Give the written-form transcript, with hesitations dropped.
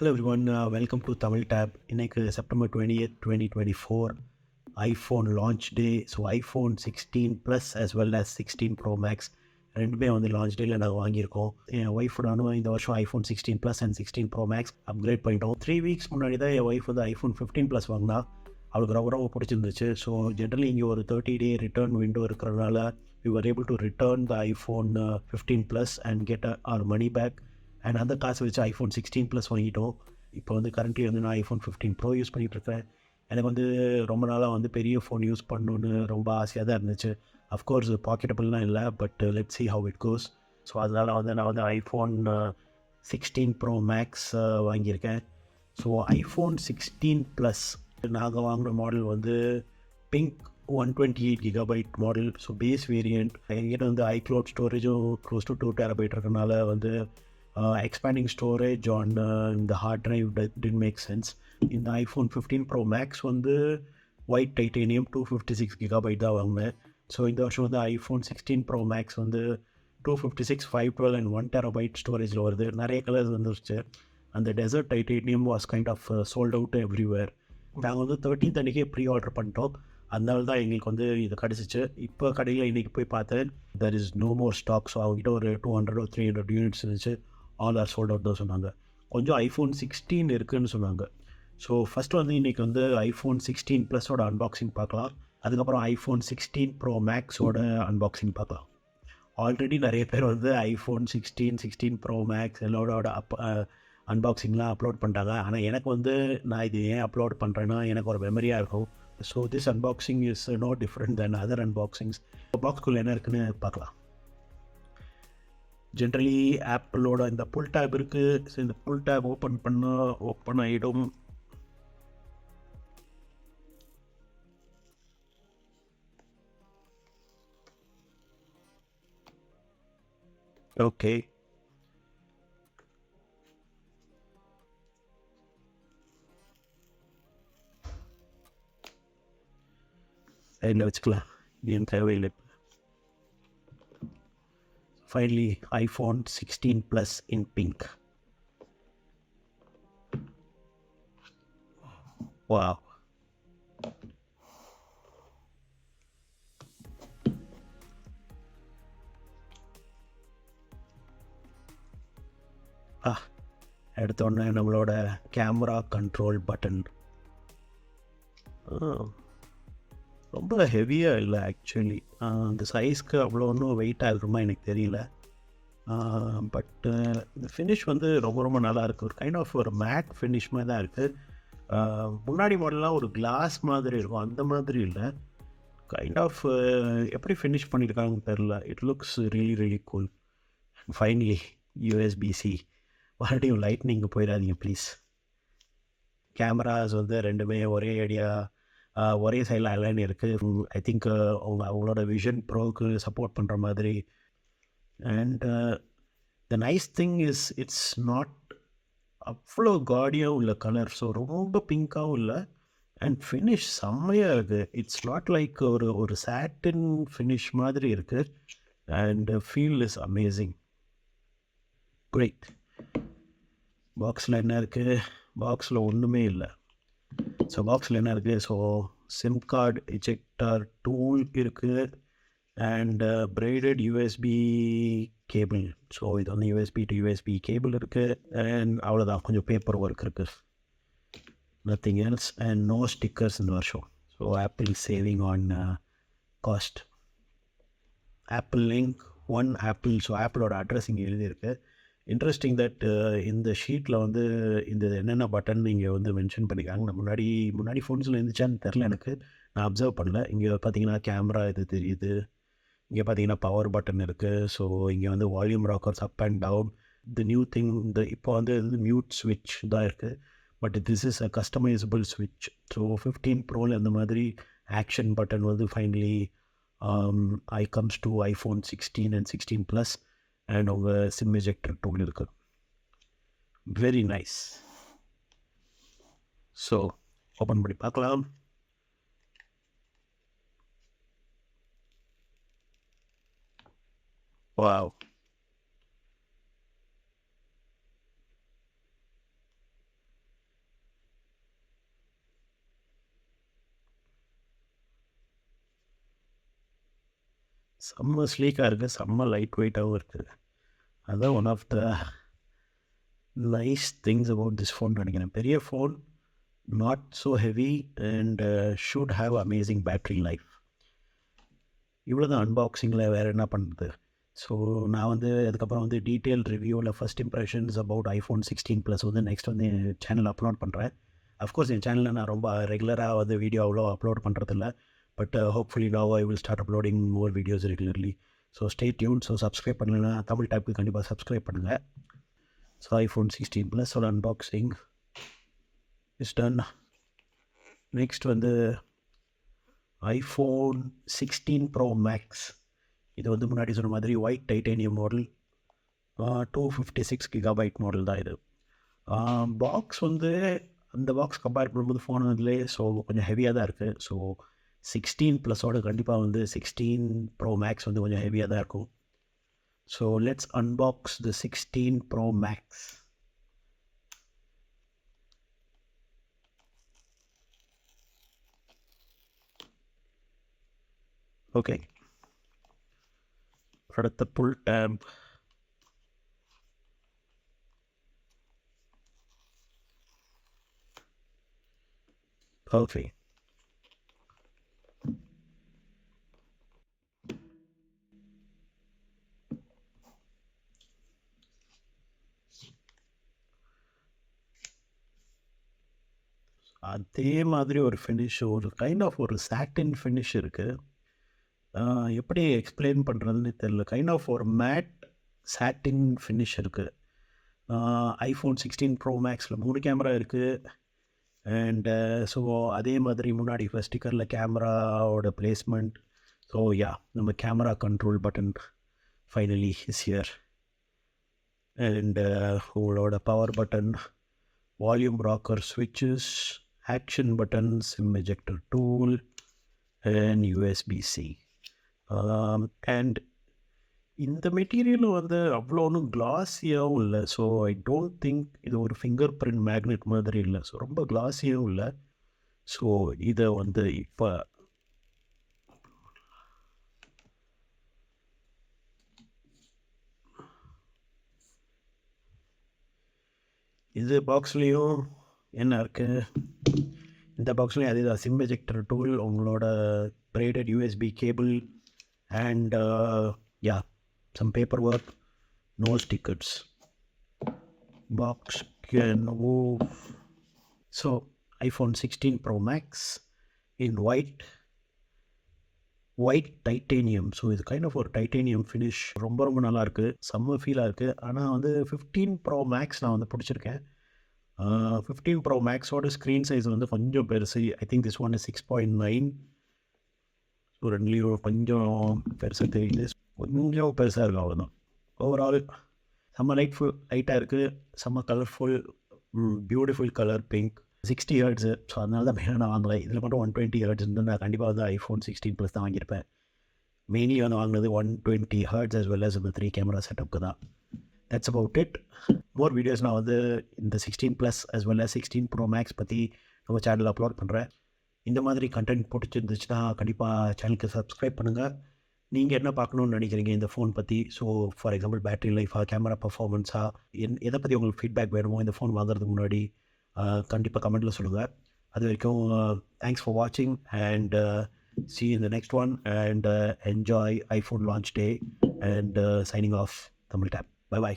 Hello everyone, welcome to Tamil Tab. இன்னைக்கு September 20th, 2024 iPhone launch day. So iPhone 16 Plus as well as 16 Pro Max ரெண்டுமே வந்து launch டேயில் நாங்கள் வாங்கியிருக்கோம். என் ஒய்ஃபோட இந்த வருஷம் iPhone 16 Plus and 16 Pro Max upgrade பண்ணிட்டோம். 3 weeks முன்னாடி தான் என் ஒய்ஃப் வந்து iPhone 15 Plus வாங்கினா. அவளுக்கு ரொம்ப பிடிச்சிருந்துச்சு. ஸோ ஜென்ரலி இங்கே ஒரு 30-day ரிட்டர்ன் விண்டோ இருக்கிறதுனால we were able to return the iPhone 15 Plus and get our money back. And அந்த காசு வச்சு iPhone 16 Plus வாங்கிட்டோம். இப்போ வந்து கரண்ட்லி வந்து நான் iPhone 15 Pro யூஸ் பண்ணிகிட்ருக்கேன். எனக்கு வந்து ரொம்ப நாளாக வந்து பெரிய ஃபோன் யூஸ் பண்ணணுன்னு ரொம்ப ஆசையாக தான் இருந்துச்சு. அஃப்கோர்ஸ் பாக்கெட்டபிள்லாம் இல்லை, but let's see how it goes. So அதனால் வந்து நான் வந்து iPhone 16 Pro Max வாங்கியிருக்கேன். ஸோ iPhone 16 Plus நாங்கள் வாங்கின மாடல் வந்து pink 128GB model. So base variant. என்கிட்ட வந்து iCloud ஸ்டோரேஜும் க்ளோஸ் டு 2TB இருக்கனால வந்து expanding storage on the hard drive didn't make sense. In the iPhone 15 Pro Max வந்து white titanium 256GB தான் வாங்கினேன். ஸோ இந்த வருஷம் வந்து iPhone 16 Pro Max வந்து 256, 512 and 1TB ஸ்டோரேஜில் வருது. நிறைய கலர்ஸ் வந்துருச்சு. அந்த desert titanium was kind of sold out everywhere. நாங்கள் வந்து 13th அன்றைக்கே ப்ரீ ஆர்டர் பண்ணிட்டோம். அதனால தான் எங்களுக்கு வந்து இது கிடச்சிச்சு. இப்போ கடையில் இன்றைக்கி போய் பார்த்தேன், there is no more stock. So அவங்ககிட்ட ஒரு 200 or 300 யூனிட்ஸ் இருந்துச்சு. ஆல் ஆர் சோல்ட் அவுட் தான் சொன்னாங்க. கொஞ்சம் iPhone 16 இருக்குதுன்னு சொன்னாங்க. ஸோ ஃபஸ்ட்டு வந்து இன்றைக்கி வந்து iPhone 16 ப்ளஸோட அன்பாக்சிங் பார்க்கலாம். அதுக்கப்புறம் iPhone 16 Pro Maxோட அன்பாக்சிங் பார்க்கலாம். ஆல்ரெடி நிறைய பேர் வந்து iPhone 16, 16 Pro Max எல்லாரோட அன்பாக்சிங்லாம் அப்லோட் பண்ணிட்டாங்க. ஆனால் எனக்கு வந்து நான் இது ஏன் அப்லோட் பண்ணுறேன்னா எனக்கு ஒரு மெமரியாக இருக்கும். So this unboxing is no different than other unboxings. பாக்ஸ்குள்ளே என்ன இருக்குன்னு பார்க்கலாம். ஜென்ரலி ஆப்பிளோட இந்த புல் டேப் இருக்குது. ஸோ இந்த புல் டேப் ஓப்பன் ஆகிடும். ஓகே, சைடில் வச்சுக்கலாம். இது தேவையில்லை. Finally, iPhone 16 Plus in pink. Wow. எடுத்தோடனே நம்மளோட கேமரா கண்ட்ரோல் பட்டன் ரொம்ப ஹெவியாக இல்லை ஆக்சுவலி. அந்த சைஸ்க்கு அவ்வளோ ஒன்றும் வெயிட் ஆகுமா எனக்கு தெரியல. பட்டு இந்த ஃபினிஷ் வந்து ரொம்ப நல்லா இருக்குது. ஒரு கைண்ட் ஆஃப் ஒரு மேட் ஃபினிஷ் மாதிரி தான் இருக்குது. முன்னாடி மாடல்லாம் ஒரு கிளாஸ் மாதிரி இருக்கும், அந்த மாதிரி இல்லை. கைண்ட் ஆஃப் எப்படி ஃபினிஷ் பண்ணியிருக்காங்கன்னு தெரில. It looks really cool. Finally USB-C. மறுபடியும் லைட்னிங்கு போயிடாதீங்க ப்ளீஸ். கேமராஸ் வந்து ரெண்டுமே ஒரே சைடில் அலைன் இருக்குது. ஐ திங்க் அவங்களோட விஷன் ப்ரோவுக்கு சப்போர்ட் பண்ணுற மாதிரி. And the nice thing is it's not அவ்வளோ காடியாக உள்ள கலர். ஸோ ரொம்ப பிங்காகவும் இல்லை. அண்ட் ஃபினிஷ் செம்மையாக இருக்குது. இட்ஸ் நாட் லைக் ஒரு சாட்டின் ஃபினிஷ் மாதிரி இருக்குது. And feel is amazing. Great. பாக்ஸில் என்ன இருக்குது? பாக்ஸில் ஒன்றுமே இல்லை. ஸோ பாக்ஸில் என்ன இருக்குது? So sim card ejector tool இருக்குது. And braided USB cable. So இது வந்து USB to USB கேபிள் இருக்குது. அண்ட் அவ்வளோதான், கொஞ்சம் பேப்பர் ஒர்க் இருக்குது. Nothing else. And no stickers இந்த வருஷம். So Apple saving on cost. Apple link 1 Apple. So ஆப்பிளோட அட்ரஸ் இங்கே எழுதியிருக்கு. இன்ட்ரெஸ்டிங் தட் இந்த ஷீட்டில் வந்து இந்த என்னென்ன பட்டன் இங்கே வந்து மென்ஷன் பண்ணியிருக்காங்க. நான் முன்னாடி ஃபோன்ஸில் இருந்துச்சான்னு தெரில எனக்கு, நான் அப்சர்வ் பண்ணல. இங்கே பார்த்தீங்கன்னா கேமரா இது தெரியுது. இங்கே பார்த்தீங்கன்னா பவர் பட்டன் இருக்குது. ஸோ இங்கே வந்து volume rockers up and down. The new thing இப்போ வந்து மியூட் ஸ்விட்ச் தான் இருக்குது. But this is a customisable ஸ்விட்ச். ஸோ 15 ப்ரோவில் அந்த மாதிரி ஆக்ஷன் பட்டன் வந்து finally I comes to iPhone 16 and 16 Plus. And உங்கள் சிம் எஜெக்டர் டூல் இருக்குது. Very nice. ஸோ ஓப்பன் பண்ணி பார்க்கலாம். வாவ். செம்ம ஸ்லீக்காக இருக்குது, செம்ம லைட் வெயிட்டாகவும் இருக்குது. அதுதான் one of the nice things about this phone நினைக்கிறேன். பெரிய phone, not so heavy and should have amazing battery life. இவ்வளோ தான் அன்பாக்சிங்கில் வேறு என்ன பண்ணுறது. ஸோ நான் வந்து அதுக்கப்புறம் வந்து டீட்டெயில் ரிவ்யூவில் first impressions about iPhone 16 plus வந்து நெக்ஸ்ட் வந்து என் சேனல் அப்லோட் பண்ணுறேன். அஃப்கோர்ஸ் என் சேனலில் நான் ரொம்ப ரெகுலராக வந்து வீடியோ அவ்வளோ அப்லோட் பண்ணுறதில்ல. But hopefully now I will start uploading more videos regularly. So stay tune. So subscribe பண்ணலைன்னா தமிழ் டேப்புக்கு கண்டிப்பாக சப்ஸ்கிரைப் பண்ணுங்கள். ஸோ ஐஃபோன் 16 ப்ளஸோட அன்பாக்சிங் இஸ் டன். நெக்ஸ்ட் வந்து ஐஃபோன் 16 ப்ரோ மேக்ஸ். இது வந்து முன்னாடி சொன்ன மாதிரி white titanium model, 256 GB model தான் இது. பாக்ஸ் வந்து அந்த பாக்ஸ் கம்பேர் பண்ணும்போது ஃபோன் அதிலே ஸோ கொஞ்சம் ஹெவியாக தான் இருக்குது. ஸோ 16 ப்ளஸோட கண்டிப்பாக வந்து 16 ப்ரோ மேக்ஸ் வந்து கொஞ்சம் ஹெவியாக தான் இருக்கும். So let's unbox the 16 bro Max. Okay, அடுத்த புல் டேப். ஓகே, அதே மாதிரி ஒரு ஃபினிஷ், ஒரு கைண்ட் ஆஃப் ஒரு சாட்டின் ஃபினிஷ் இருக்குது. எப்படி எக்ஸ்பிளைன் பண்ணுறதுன்னு தெரில. கைண்ட் ஆஃப் ஒரு மேட் சாட்டின் ஃபினிஷ் இருக்குது. ஐஃபோன் 16 ப்ரோ மேக்ஸில் 3 கேமரா இருக்குது. அண்டு ஸோ அதே மாதிரி முன்னாடி ஸ்டிக்கரில் கேமராவோட பிளேஸ்மெண்ட். ஸோ யா, நம்ம camera control button finally is here. And உங்களோட பவர் பட்டன், வால்யூம் ராக்கர் ஸ்விட்சஸ், action button, sim ejector tool and USB-C. And இந்த மெட்டீரியலும் வந்து அவ்வளோ ஒன்றும் கிளாஸியாகவும் இல்லை. ஸோ ஐ டோன்ட் திங்க் இது ஒரு ஃபிங்கர் பிரிண்ட் மேக்னெட் மாதிரி இல்லை. ஸோ ரொம்ப கிளாஸியாகவும் இல்லை. ஸோ இதை வந்து இப்போ இது பாக்ஸ்லேயும் என்ன இருக்குது, இந்த பாக்ஸ்லேயும் அதே தான். சிம் எஜெக்டர் டூல், உங்களோட braided USB cable and yeah, some paperwork, no stickers. Box can move. So iPhone 16 Pro Max in white titanium. So இது கைண்ட் ஆஃப் ஒரு டைட்டேனியம் ஃபினிஷ். ரொம்ப ரொம்ப நல்லா இருக்குது, செம்ம ஃபீலாக இருக்குது. ஆனால் வந்து 15 ப்ரோ மேக்ஸ் நான் வந்து பிடிச்சிருக்கேன். 15 ப்ரோ மேக்ஸோட ஸ்க்ரீன் சைஸ் வந்து கொஞ்சம் பெருசு. I think this one 6.9. So ரெண்டுலேயும் கொஞ்சம் பெருசாக தெரியுது, கொஞ்சம் பெருசாக இருக்கும், அவ்வளோதான். ஓவரால் செம்ம லைட்டாக இருக்குது, செம்ம colourful, beautiful colour pink. 60 Hz. So அதனால தான் மெயினாக நான் வாங்கலை. இதில் மட்டும் 120 Hz இருந்தால் நான் கண்டிப்பாக வந்து ஐஃபோன் 16 ப்ளஸ் தான் வாங்கியிருப்பேன். மெயின்லி வந்து வாங்கினது 120 Hz as well as இந்த 3 கேமரா செட்டப்புக்கு தான். That's about it. More videos நான் வந்து இந்த 16 Plus as well as 16 bro Max பற்றி நம்ம சேனலில் அப்லோட் பண்ணுறேன். இந்த மாதிரி கண்டென்ட் பிடிச்சிருந்துச்சுன்னா கண்டிப்பாக சேனலுக்கு சப்ஸ்கிரைப் பண்ணுங்கள். நீங்கள் என்ன பார்க்கணுன்னு நினைக்கிறீங்க இந்த ஃபோன் பற்றி? ஸோ ஃபார் எக்ஸாம்பிள் பேட்டரி லைஃபாக, கேமரா பர்ஃபார்மன்ஸாக, எதை பற்றி உங்களுக்கு ஃபீட்பேக் வேணுமோ இந்த ஃபோன் வாங்குறதுக்கு முன்னாடி கண்டிப்பாக கமெண்ட்டில் சொல்லுங்கள். அது வரைக்கும் தேங்க்ஸ் ஃபார் வாட்சிங் and see you in the next one, and enjoy iPhone launch day, and signing off, Tamil Tap. Bye bye.